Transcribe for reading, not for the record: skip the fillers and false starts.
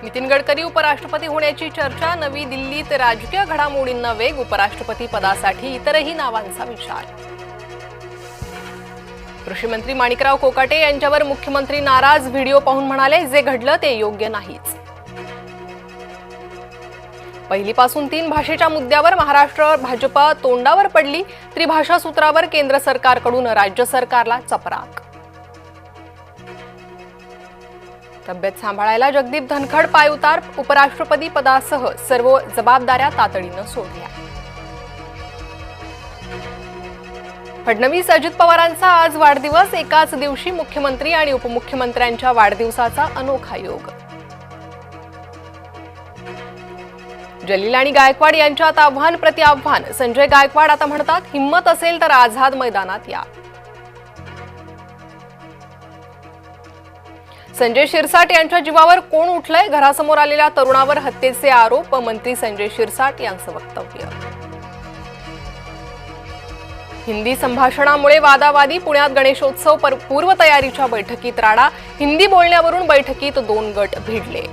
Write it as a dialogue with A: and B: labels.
A: नितीन गडकरी उपराष्ट्रपती होण्याची चर्चा, नवी दिल्लीत राजकीय घडामोडींना वेग, उपराष्ट्रपती पदासाठी इतरही नावांचा विचार। कृषी मंत्री माणिकराव कोकाटे यांच्यावर मुख्यमंत्री नाराज, व्हिडिओ पाहून म्हणाले, जे घडलं ते योग्य नाहीच। पहिलीपासून 3 भाषेच्या मुद्द्यावर महाराष्ट्र भाजपा तोंडावर पडली, त्रिभाषा सूत्रावर केंद्र सरकारकडून राज्य सरकारला चपराक। तब्येत सांभाळायला जगदीप धनखड पायउतार, उपराष्ट्रपती पदासह सर्व जबाबदाऱ्या तातडीनं सोडल्या। फडणवीस अजित पवारांचा आज वाढदिवस, एकाच दिवशी मुख्यमंत्री आणि उपमुख्यमंत्र्यांच्या वाढदिवसाचा अनोखा योग। जलील आणि गायकवाड यांच्यात आव्हान प्रति आव्हान, संजय गायकवाड आता म्हणतात, हिम्मत असेल तर आझाद मैदानात या। संजय शिरसाट यांच्या जीवावर कोण उठलंय, घरासमोर आलेल्या तरुणावर हत्येचे आरोप, मंत्री संजय शिरसाट यांचं वक्तव्य। हिंदी संभाषणामुळे वादावादी, पुण्यात गणेशोत्सव पूर्वतयारीच्या बैठकीत राडा, हिंदी बोलण्यावरून बैठकीत 2 गट भिडले।